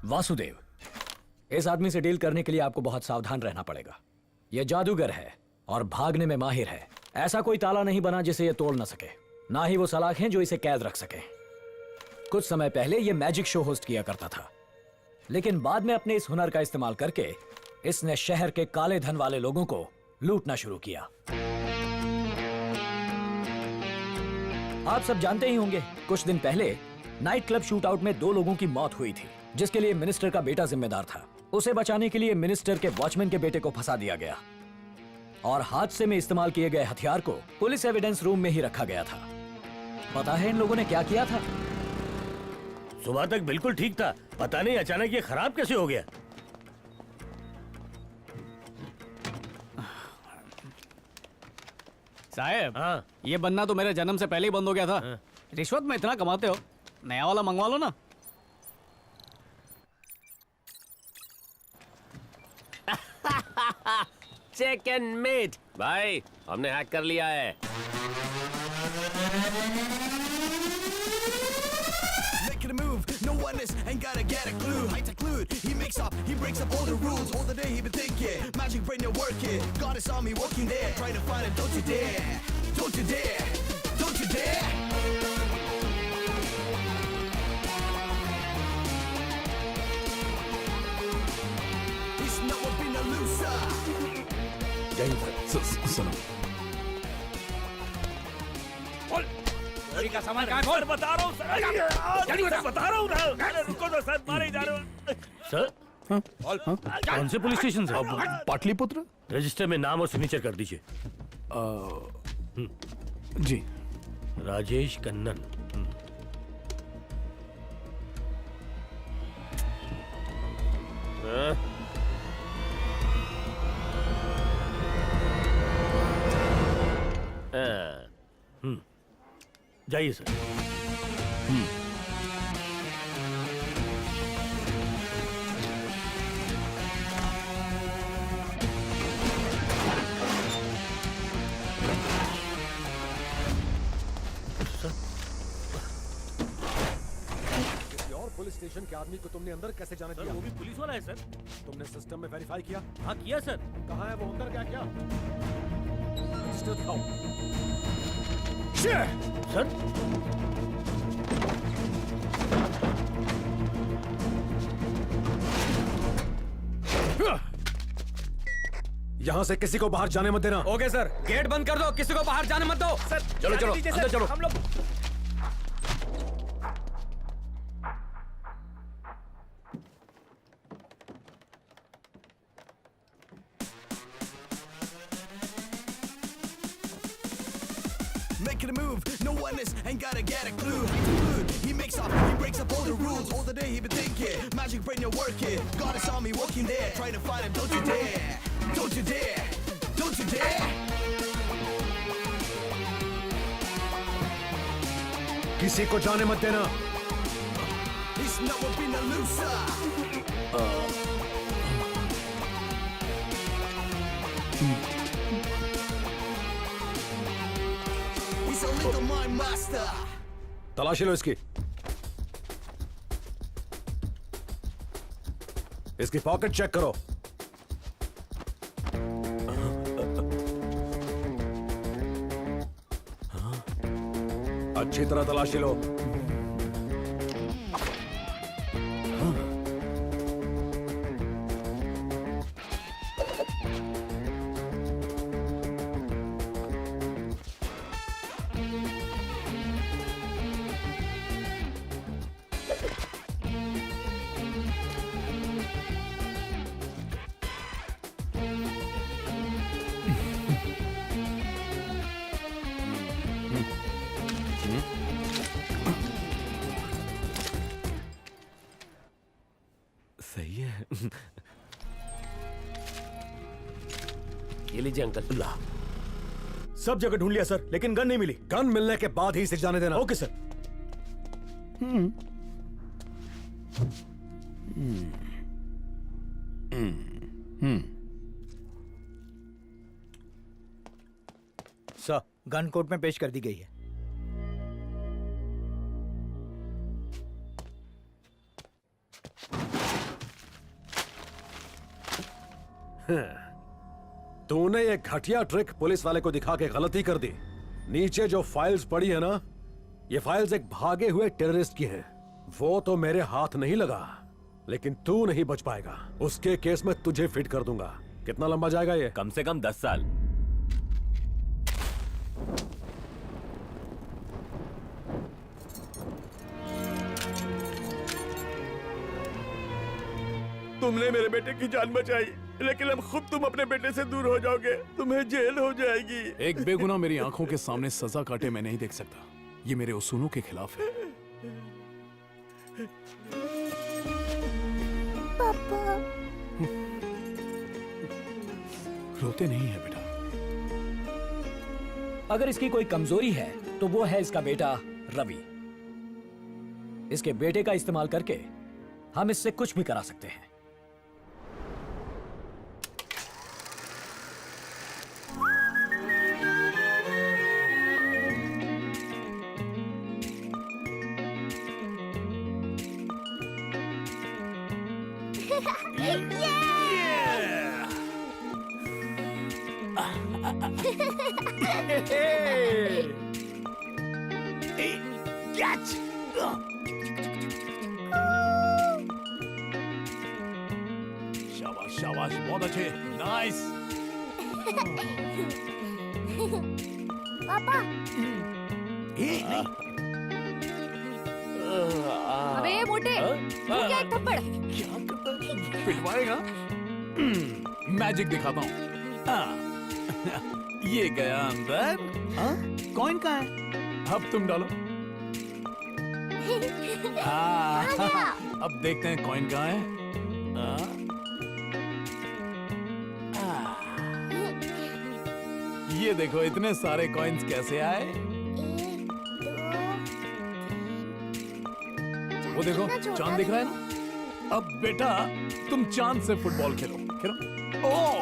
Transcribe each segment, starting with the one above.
वासुदेव, इस आदमी से डील करने के लिए आपको बहुत सावधान रहना पड़ेगा। यह जादूगर है और भागने में माहिर है। ऐसा कोई ताला नहीं बना जिसे यह तोड़ ना सके, ना ही वो सलाखें जो इसे कैद रख सके। कुछ समय पहले यह मैजिक शो होस्ट किया करता था, लेकिन बाद में अपने इस हुनर का इस्तेमाल करके इसने शहर के काले धन वाले लोगों को लूटना शुरू किया। आप सब जानते ही होंगे, कुछ दिन पहले नाइट क्लब शूटआउट में 2 लोगों की मौत हुई थी, जिसके लिए मिनिस्टर का बेटा जिम्मेदार था। उसे बचाने के लिए मिनिस्टर के वॉचमैन के बेटे को फंसा दिया गया और हादसे में इस्तेमाल किए गए हथियार को पुलिस एविडेंस रूम में ही रखा गया था। पता है इन लोगों ने क्या किया था? सुबह तक बिल्कुल ठीक था, पता नहीं अचानक ये खराब कैसे हो गया। साहब, हाँ। ये बनना तो मेरे जन्म से पहले ही बंद हो गया था। हाँ। रिश्वत में इतना कमाते हो, नया वाला मंगवा लो ना। चिकन मीट भाई, हमने हैक कर लिया है। Making a move, no one is, ain't gotta get a clue. High tech lewd, he makes up, he breaks up all the rules. All the day he been thinking, magic brain not working. God is on me working there, trying to find it. Don't you dare, don't you dare, don't you dare. He's never been a loser. सुनो, चोरी का सामान कहाँ खोल? बता रहा हूँ sir, बता रहा हूँ ना। अरे रुको तो सर, मारे जा रहे हो सर। कौन से पुलिस स्टेशन से? पाटलिपुत्र। रजिस्टर में नाम और सिग्नेचर कर दीजिए। जी। राजेश कन्नन। जाइए सर। और पुलिस स्टेशन के आदमी को तुमने अंदर कैसे जाने दिया? वो भी पुलिस वाला है सर। तुमने सिस्टम में वेरीफाई किया? हाँ किया सर। कहाँ है वो? अंदर क्या क्या? रजिस्टर दिखाओ। सर यहाँ से किसी को बाहर जाने मत देना। ओके सर, गेट बंद कर दो, किसी को बाहर जाने मत दो। सर चलो चलो अंदर चलो। हम लोग Making a move, no one is, ain't gotta get a clue. High tech lewd, he makes up, he breaks up all the rules. All the day he been thinking, magic brain not working. God is on me working there, trying to find him. Don't you dare, don't you dare, don't you dare. किसी को जाने मत देना। He's never been a loser. He's a little mind master. तलाशी लो इसकी। इसकी pocket check करो। अच्छी तरह तलाशी लो। सही है। ये लीजिए अंकल। ला। सब जगह ढूंढ लिया सर, लेकिन गन नहीं मिली। गन मिलने के बाद ही इसे जाने देना। Okay sir. Sir, gun court में पेश कर दी गई है। तूने ये घटिया ट्रिक पुलिस वाले को दिखा के गलती कर दी। नीचे जो फाइल्स पड़ी है ना, ये फाइल्स एक भागे हुए टेररिस्ट की हैं। वो तो मेरे हाथ नहीं लगा, लेकिन तू नहीं बच पाएगा। उसके केस में तुझे फिट कर दूंगा। कितना लंबा जाएगा ये? कम से कम 10 साल। तुमने मेरे बेटे की जान बचाई, लेकिन अब खुद तुम अपने बेटे से दूर हो जाओगे। तुम्हें जेल हो जाएगी। एक बेगुनाह मेरी आंखों के सामने सजा काटे मैं नहीं देख सकता। ये मेरे उसूलों के खिलाफ है। पापा। रोते नहीं है बेटा। अगर इसकी कोई कमजोरी है तो वो है इसका बेटा रवि। इसके बेटे का इस्तेमाल करके हम इससे कुछ भी करा सकते हैं। शाबाश शाबाश, बहुत अच्छे, नाइस। पापा। अबे मोटे, तू क्या एक थप्पड़? पिटवाएगा? मैजिक दिखाता हूँ। ये गया अंदर। कॉइन कहाँ है? अब तुम डालो। अब देखते हैं कॉइन कहाँ है। ये देखो इतने सारे कॉइन्स कैसे आए। वो देखो चांद दिख रहा है ना। अब बेटा तुम चांद से फुटबॉल खेलो खेलो। ओह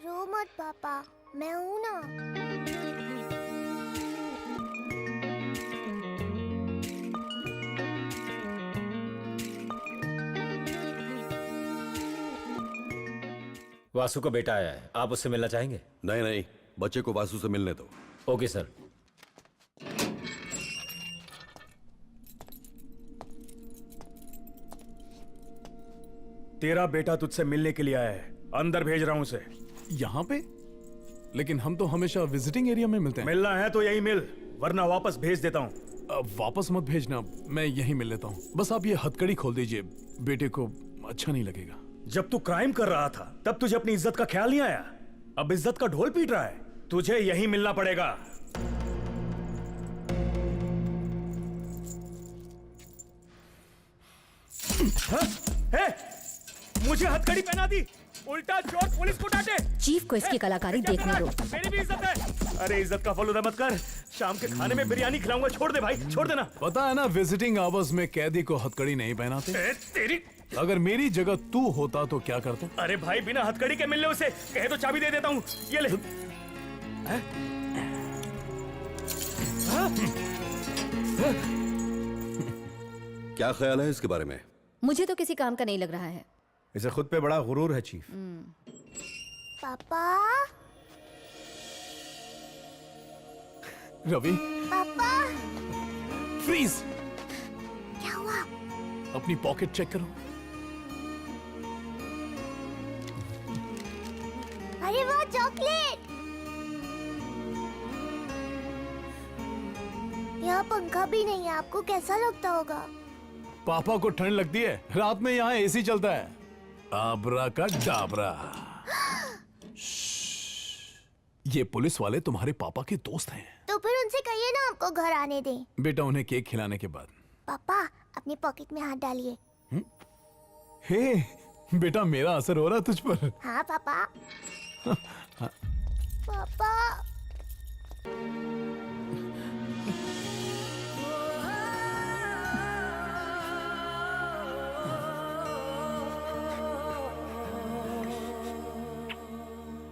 रो मत पापा, मैं हूं ना। वासु का बेटा आया है, आप उससे मिलना चाहेंगे? नहीं नहीं, बच्चे को वासु से मिलने दो। Okay sir. तेरा बेटा तुझसे मिलने के लिए आया है, अंदर भेज रहा हूं उसे। यहाँ पे? लेकिन हम तो हमेशा विजिटिंग एरिया में मिलते हैं। मिलना है तो यही मिल, वरना वापस भेज देता हूं। वापस मत भेजना, मैं यहीं मिल लेता हूँ। बस आप ये हथकड़ी खोल दीजिए, बेटे को अच्छा नहीं लगेगा। जब तू क्राइम कर रहा था तब तुझे अपनी इज्जत का ख्याल नहीं आया। अब इज्जत का ढोल पीट रहा है। तुझे यहीं मिलना पड़ेगा। हे, मुझे हथकड़ी पहना दी, उल्टा चोर पुलिस को डांटे। चीफ को इसकी कलाकारी देखने दो। मेरी भी इज्जत है। अरे इज्जत का फलूदा मत कर। शाम के खाने में बिरयानी खिलाऊंगा। छोड़ दे भाई, छोड़ देना। पता है ना, विजिटिंग आवर्स में कैदी को हथकड़ी नहीं पहनाते। तेरी अगर मेरी जगह तू होता तो क्या करता? अरे भाई, बिना हथकड़ी के मिलने उसे कहे तो चाबी दे देता हूँ। ये ले। क्या ख्याल है इसके बारे में? मुझे तो किसी काम का नहीं लग रहा है। इसे खुद पे बड़ा गुरूर है चीफ। पापा। रवि, पापा। फ्रीज। क्या हुआ? अपनी पॉकेट चेक करो। अरे वो चॉकलेट। यहाँ पंखा भी नहीं है, आपको कैसा लगता होगा? पापा को ठंड लगती है, रात में यहाँ एसी चलता है। आबरा का डाबरा। ये पुलिस वाले तुम्हारे पापा के दोस्त हैं। तो फिर उनसे कहिए ना हमको घर आने दें। बेटा उन्हें केक खिलाने के बाद। पापा अपनी पॉकेट में हाथ डालिए। हे बेटा, मेरा असर हो रहा है तुझ पर। हाँ पापा। पापा।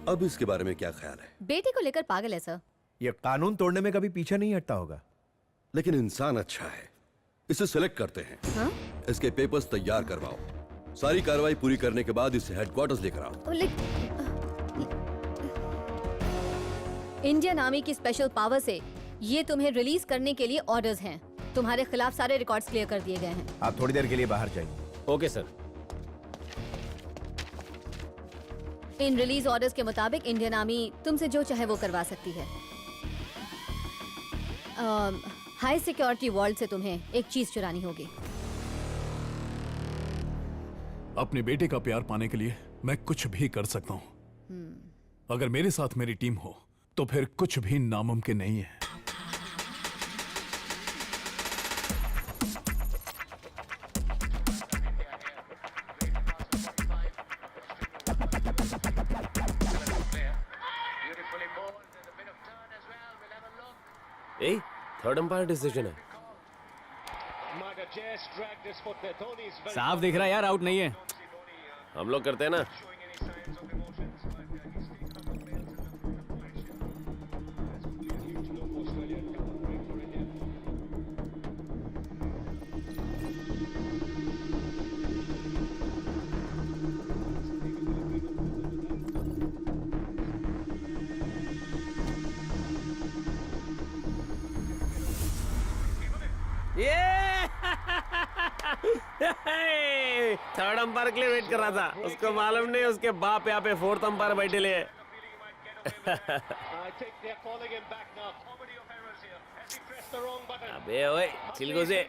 अब इसके बारे में क्या ख्याल है? बेटे को लेकर पागल है सर। ये कानून तोड़ने में कभी पीछे नहीं हटता होगा। लेकिन इंसान अच्छा है, इसे सिलेक्ट करते हैं। हाँ? इसके पेपर्स तैयार करवाओ, सारी कार्रवाई पूरी करने के बाद इसे हेडक्वार्टर्स लेकर आओ। इंडियन आर्मी की स्पेशल पावर से ये तुम्हें रिलीज करने के लिए ऑर्डर्स हैं। तुम्हारे खिलाफ सारे रिकॉर्ड्स क्लियर कर दिए गए हैं। आप थोड़ी देर के लिए बाहर जाइए। Okay sir. इन रिलीज ऑर्डर्स के मुताबिक इंडियन आर्मी तुमसे जो चाहे वो करवा सकती है। हाई सिक्योरिटी वॉल्ट से तुम्हें एक चीज चुरानी होगी। अपने बेटे का प्यार पाने के लिए मैं कुछ भी कर सकता हूँ। अगर मेरे साथ मेरी टीम हो तो फिर कुछ भी नामुमकिन नहीं है। ए, थर्ड अंपायर डिसीजन है। साफ दिख रहा है यार, आउट नहीं है। हम लोग करते हैं ना। थर्ड अंपायर के लिए वेट कर रहा था, उसको मालूम नहीं उसके बाप यहाँ पे फोर्थ अंपायर बैठे ले। अबे ओए चिलगो से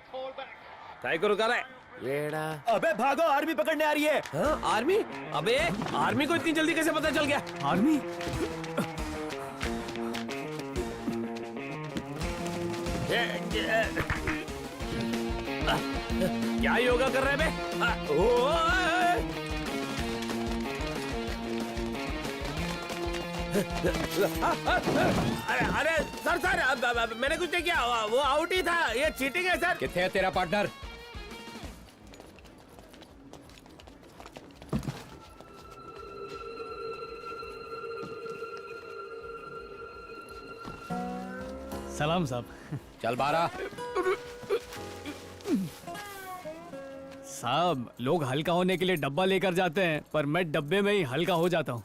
काय को रुका रहा है? येड़ा। अबे भागो, आर्मी पकड़ने आ रही है। हाँ, आर्मी? अबे आर्मी को इतनी जल्दी कैसे पता चल गया? आर्मी? क्या योगा कर रहे बे? अरे सर मैंने कुछ नहीं किया, वो आउट ही था। ये चीटिंग है सर। किथे है तेरा पार्टनर? सलाम साहब। चल 12। साहब लोग हल्का होने के लिए डब्बा लेकर जाते हैं, पर मैं डब्बे में ही हल्का हो जाता हूँ।